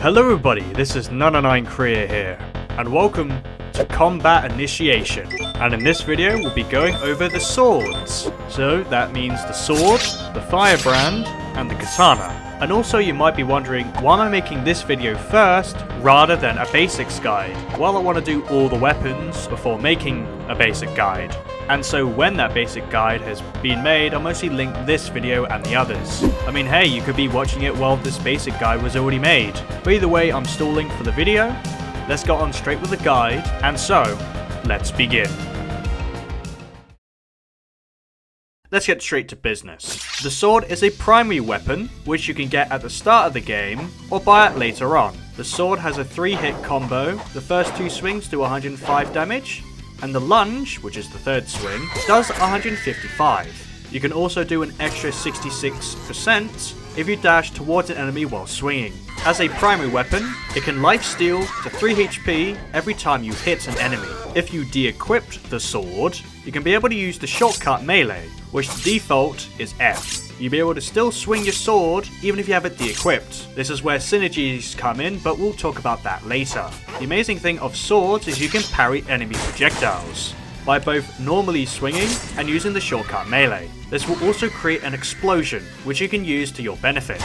Hello everybody, this is 99 Korea here, and welcome to Combat Initiation. And in this video, we'll be going over the swords. So that means the sword, the Firebrand, and the Katana. And also you might be wondering, why am I making this video first rather than a basics guide? Well, I want to do all the weapons before making a basic guide. And so when that basic guide has been made, I'll mostly link this video and the others. I mean, hey, you could be watching it while this basic guide was already made. But either way, I'm stalling for the video. Let's go on straight with the guide. And so, let's begin. Let's get straight to business. The sword is a primary weapon, which you can get at the start of the game, or buy it later on. The sword has a 3-hit combo. The first 2 swings do 105 damage. And the lunge, which is the third swing, does 155. You can also do an extra 66% if you dash towards an enemy while swinging. As a primary weapon, it can lifesteal to 3 HP every time you hit an enemy. If you de-equipped the sword, you can be able to use the shortcut melee, which the default is F. You'll be able to still swing your sword even if you have it de-equipped. This is where synergies come in, but we'll talk about that later. The amazing thing of swords is you can parry enemy projectiles by both normally swinging and using the shortcut melee. This will also create an explosion, which you can use to your benefit,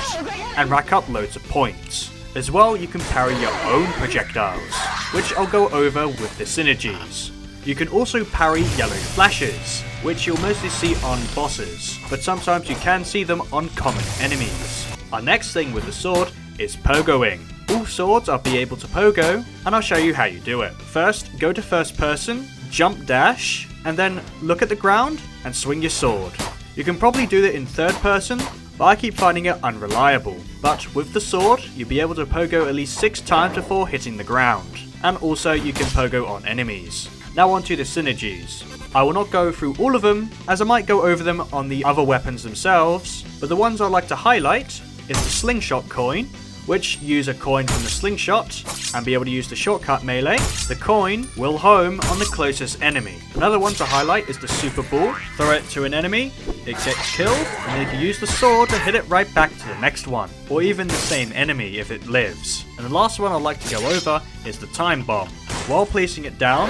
and rack up loads of points. As well, you can parry your own projectiles, which I'll go over with the synergies. You can also parry yellow flashes, which you'll mostly see on bosses, but sometimes you can see them on common enemies. Our next thing with the sword is pogoing. All swords are be able to pogo, and I'll show you how you do it. First, go to first person, jump dash, and then look at the ground and swing your sword. You can probably do it in third person, but I keep finding it unreliable. But with the sword, you'll be able to pogo at least 6 times before hitting the ground. And also you can pogo on enemies. Now onto the synergies. I will not go through all of them, as I might go over them on the other weapons themselves, but the ones I'd like to highlight is the slingshot coin, which use a coin from the slingshot and be able to use the shortcut melee. The coin will home on the closest enemy. Another one to highlight is the super ball. Throw it to an enemy, it gets killed, and then you can use the sword to hit it right back to the next one, or even the same enemy if it lives. And the last one I'd like to go over is the time bomb. While placing it down,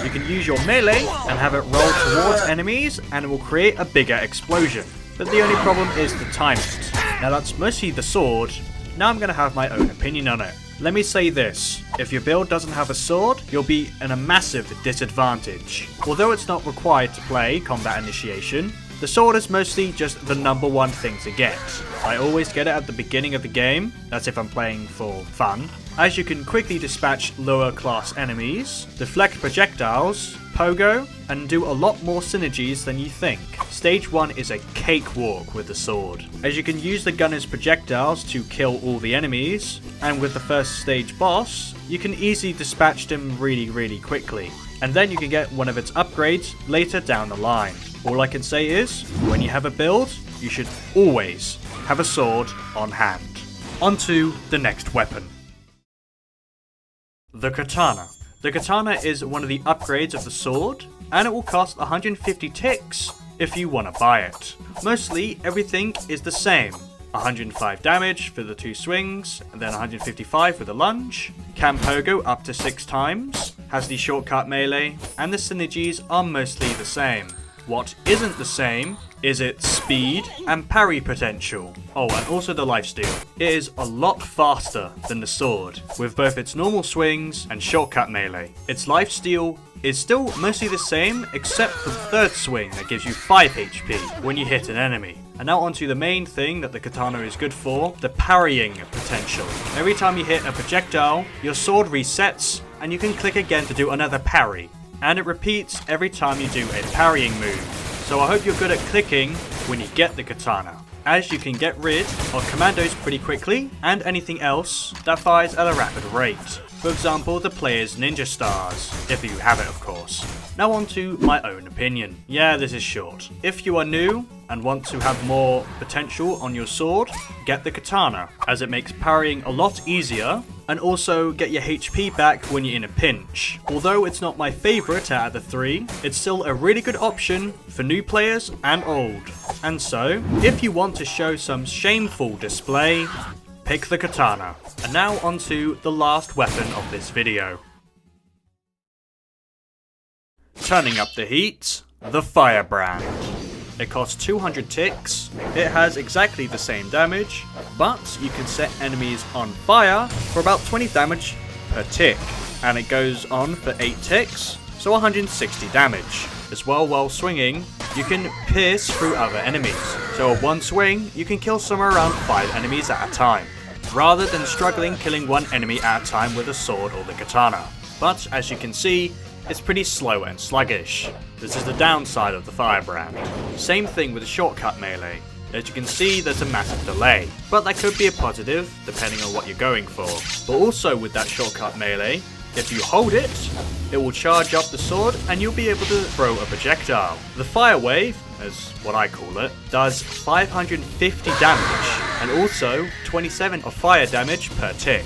you can use your melee and have it roll towards enemies, and it will create a bigger explosion. But the only problem is to time it. Now that's mostly the sword. Now I'm going to have my own opinion on it. Let me say this, if your build doesn't have a sword, you'll be in a massive disadvantage. Although it's not required to play Combat Initiation, the sword is mostly just the number one thing to get. I always get it at the beginning of the game, that's if I'm playing for fun, as you can quickly dispatch lower class enemies, deflect projectiles, pogo, and do a lot more synergies than you think. Stage 1 is a cakewalk with the sword, as you can use the gunner's projectiles to kill all the enemies, and with the first stage boss, you can easily dispatch them really quickly. And then you can get one of its upgrades later down the line. All I can say is, when you have a build, you should always have a sword on hand. Onto the next weapon. The Katana. The Katana is one of the upgrades of the sword, and it will cost 150 ticks if you want to buy it. Mostly, everything is the same. 105 damage for the 2 swings, and then 155 for the lunge. Can pogo up to 6 times, has the shortcut melee, and the synergies are mostly the same. What isn't the same is its speed and parry potential. Oh, and also the lifesteal. It is a lot faster than the sword, with both its normal swings and shortcut melee. Its lifesteal is still mostly the same, except for the third swing that gives you 5 HP when you hit an enemy. And now onto the main thing that the Katana is good for, the parrying potential. Every time you hit a projectile, your sword resets, and you can click again to do another parry. And it repeats every time you do a parrying move. So I hope you're good at clicking when you get the Katana, as you can get rid of commandos pretty quickly and anything else that fires at a rapid rate. For example, the player's ninja stars, if you have it of course. Now on to my own opinion. Yeah, this is short. If you are new and want to have more potential on your sword, get the Katana, as it makes parrying a lot easier, and also get your HP back when you're in a pinch. Although it's not my favourite out of the 3, it's still a really good option for new players and old. And so, if you want to show some shameful display, pick the Katana. And now onto the last weapon of this video. Turning up the heat, the Firebrand. It costs 200 ticks, it has exactly the same damage, but you can set enemies on fire for about 20 damage per tick, and it goes on for 8 ticks, so 160 damage. As well, while swinging, you can pierce through other enemies, so with one swing, you can kill somewhere around 5 enemies at a time, rather than struggling killing one enemy at a time with a sword or the katana. But as you can see, it's pretty slow and sluggish. This is the downside of the Firebrand. Same thing with the shortcut melee. As you can see, there's a massive delay, but that could be a positive depending on what you're going for. But also with that shortcut melee, if you hold it, it will charge up the sword and you'll be able to throw a projectile. The fire wave, as what I call it, does 550 damage and also 27 of fire damage per tick,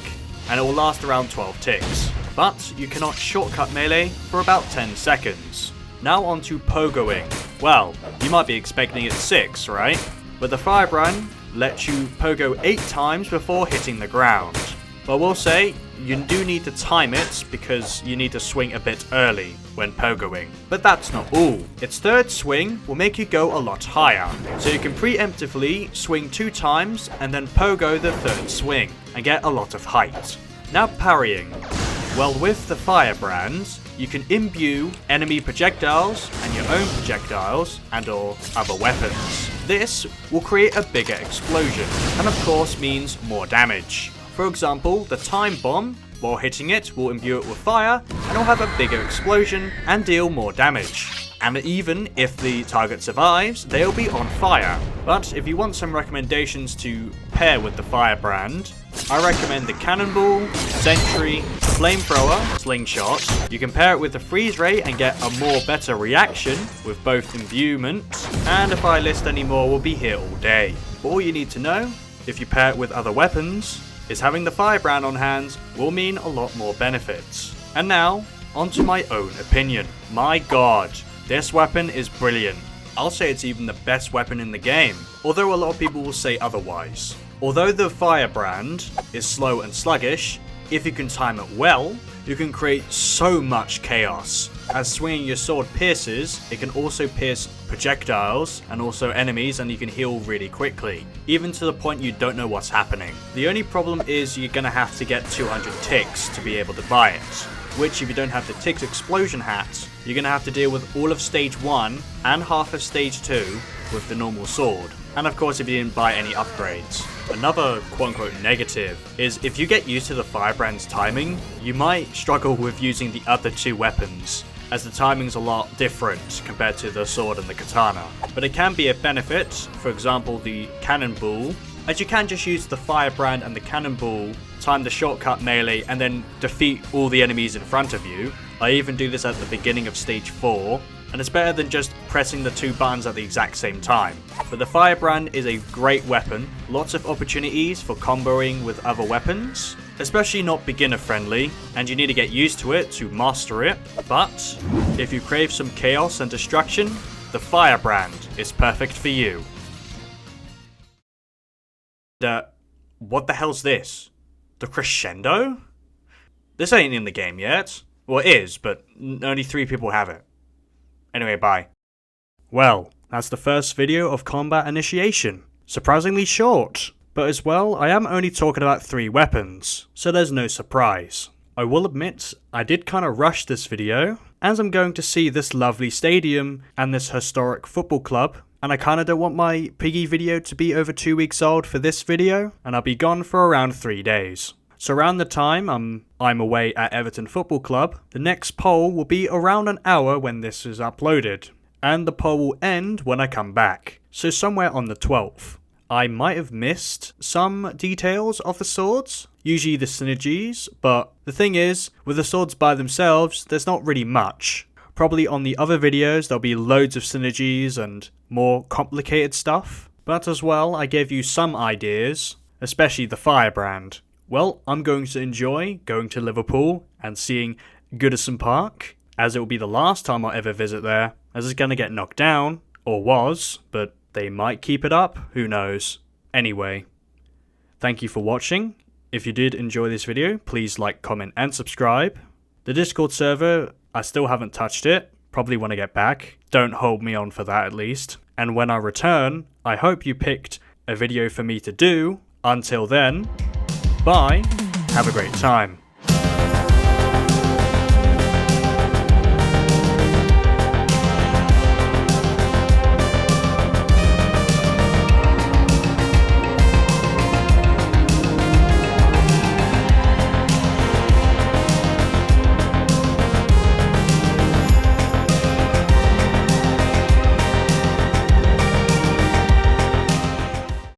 and it will last around 12 ticks. But you cannot shortcut melee for about 10 seconds. Now on to pogoing. Well, you might be expecting it 6, right? But the Firebrand lets you pogo 8 times before hitting the ground. But we'll say, you do need to time it because you need to swing a bit early when pogoing. But that's not all. Its third swing will make you go a lot higher. So you can preemptively swing 2 times and then pogo the third swing and get a lot of height. Now parrying. Well, with the Firebrand, you can imbue enemy projectiles and your own projectiles and or other weapons. This will create a bigger explosion and of course means more damage. For example, the time bomb, while hitting it, will imbue it with fire and will have a bigger explosion and deal more damage. And even if the target survives, they'll be on fire. But if you want some recommendations to pair with the Firebrand, I recommend the Cannonball, Sentry, Flamethrower, Slingshot. You can pair it with the Freeze Ray and get a more better reaction with both imbuement, and if I list any more, we'll be here all day. But all you need to know, if you pair it with other weapons, is having the Firebrand on hand will mean a lot more benefits. And now, onto my own opinion. My god, this weapon is brilliant. I'll say it's even the best weapon in the game, although a lot of people will say otherwise. Although the Firebrand is slow and sluggish, if you can time it well, you can create so much chaos. As swinging your sword pierces, it can also pierce projectiles and also enemies, and you can heal really quickly, even to the point you don't know what's happening. The only problem is you're gonna have to get 200 ticks to be able to buy it, which if you don't have the ticks explosion hat, you're gonna have to deal with all of stage 1 and half of stage 2 with the normal sword. And of course if you didn't buy any upgrades. Another quote-unquote negative is if you get used to the Firebrand's timing, you might struggle with using the other 2 weapons, as the timing's a lot different compared to the sword and the katana. But it can be a benefit, for example the Cannonball, as you can just use the Firebrand and the Cannonball, time the shortcut melee and then defeat all the enemies in front of you. I even do this at the beginning of stage 4, and it's better than just pressing the 2 buttons at the exact same time. But the Firebrand is a great weapon, lots of opportunities for comboing with other weapons, especially not beginner friendly, and you need to get used to it to master it. But if you crave some chaos and destruction, the Firebrand is perfect for you. What the hell's this? The Crescendo? This ain't in the game yet. Well, it is, but only 3 people have it. Anyway, bye. Well, that's the first video of Combat Initiation. Surprisingly short, but as well, I am only talking about 3 weapons, so there's no surprise. I will admit, I did kinda rush this video, as I'm going to see this lovely stadium and this historic football club, and I kinda don't want my piggy video to be over 2 weeks old for this video, and I'll be gone for around 3 days. So around the time I'm away at Everton Football Club, the next poll will be around an hour when this is uploaded, and the poll will end when I come back, so somewhere on the 12th. I might have missed some details of the swords, usually the synergies, but the thing is, with the swords by themselves, there's not really much. Probably on the other videos there'll be loads of synergies and more complicated stuff, but as well I gave you some ideas, especially the Firebrand. Well, I'm going to enjoy going to Liverpool and seeing Goodison Park, as it will be the last time I'll ever visit there, as it's going to get knocked down, or was, but they might keep it up, who knows. Anyway, Thank you for watching. If you did enjoy this video, please like, comment, and subscribe. The Discord server, I still haven't touched it. Probably want to get back. Don't hold me on for that at least. And when I return, I hope you picked a video for me to do. Until then, bye. Have a great time.